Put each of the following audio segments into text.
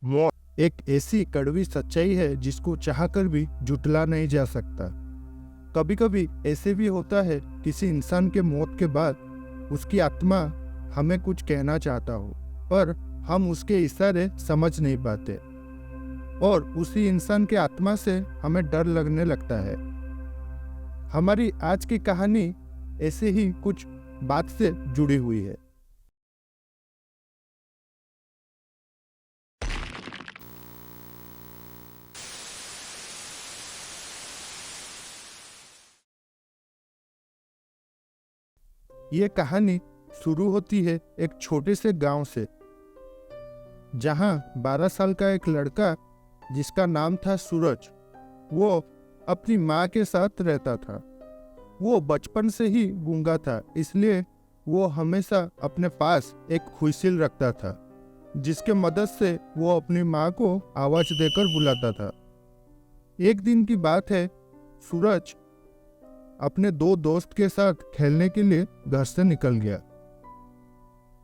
मौत एक ऐसी कड़वी सच्चाई है जिसको चाहकर भी झुठला नहीं जा सकता। कभी कभी ऐसे भी होता है किसी इंसान के मौत के बाद उसकी आत्मा हमें कुछ कहना चाहता हो, पर हम उसके इशारे समझ नहीं पाते और उसी इंसान के आत्मा से हमें डर लगने लगता है। हमारी आज की कहानी ऐसे ही कुछ बात से जुड़ी हुई है। ये कहानी शुरू होती है एक छोटे से गांव से, जहां 12 साल का एक लड़का जिसका नाम था सूरज, वो अपनी माँ के साथ रहता था। वो बचपन से ही गूंगा था, इसलिए वो हमेशा अपने पास एक व्हिसिल रखता था जिसके मदद से वो अपनी माँ को आवाज देकर बुलाता था। एक दिन की बात है, सूरज अपने दो दोस्त के साथ खेलने के लिए घर से निकल गया।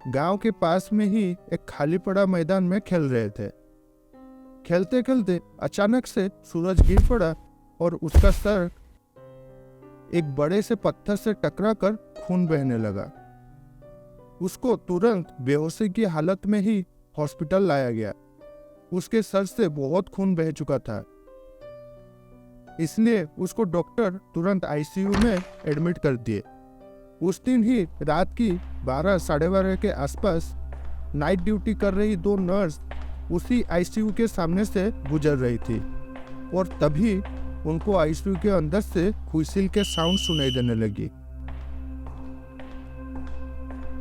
गांव के पास में ही एक खाली पड़ा मैदान में खेल रहे थे। खेलते खेलते अचानक से सूरज गिर पड़ा और उसका सर एक बड़े से पत्थर से टकराकर खून बहने लगा। उसको तुरंत बेहोशी की हालत में ही हॉस्पिटल लाया गया। उसके सर से बहुत खून बह चुका था, इसलिए उसको डॉक्टर तुरंत आईसीयू में एडमिट कर दिए। उस दिन ही रात की 12 साढ़े 12 के आसपास नाइट ड्यूटी कर रही दो नर्स उसी आईसीयू के सामने से गुजर रही थी और तभी उनको आईसीयू के अंदर से व्हिसिल के साउंड सुनाई देने लगी।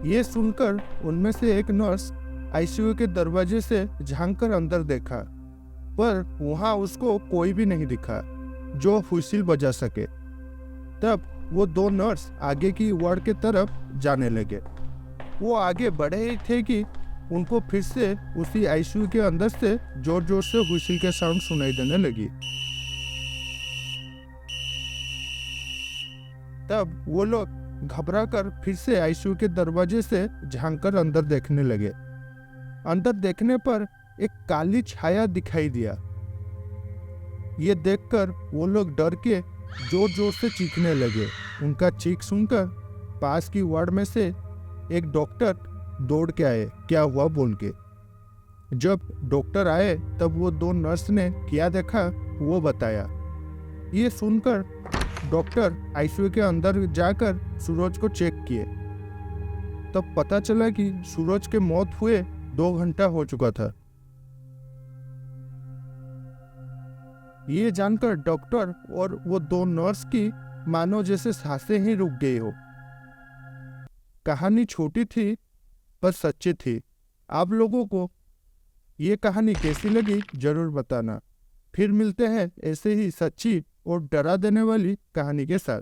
ये सुनकर उनमें से एक नर्स आईसीयू के दरवाजे से झांककर अंदर देखा, पर वहां उसको कोई भी नहीं दिखा जो व्हिसिल बजा सके। तब वो दो नर्स आगे की वार्ड के तरफ जाने लगे। वो आगे बढ़े ही थे कि उनको फिर से उसी आईसीयू के अंदर से जोर जोर से व्हिसिल के साउंड सुनाई देने लगी। तब वो लोग घबराकर फिर से आईसीयू के दरवाजे से झांककर अंदर देखने लगे। अंदर देखने पर एक काली छाया दिखाई दिया। ये देखकर वो लोग डर के जोर जोर से चीखने लगे। उनका चीख सुनकर पास की वार्ड में से एक डॉक्टर दौड़ के आए, क्या हुआ बोल के। जब डॉक्टर आए तब वो दो नर्स ने क्या देखा वो बताया। ये सुनकर डॉक्टर आईसीयू के अंदर जाकर सूरज को चेक किए। तब पता चला कि सूरज के मौत हुए 2 घंटा हो चुका था। ये जानकर डॉक्टर और वो दो नर्स की मानो जैसे सांसें ही रुक गई हो। कहानी छोटी थी पर सच्ची थी। आप लोगों को ये कहानी कैसी लगी जरूर बताना। फिर मिलते हैं ऐसे ही सच्ची और डरा देने वाली कहानी के साथ।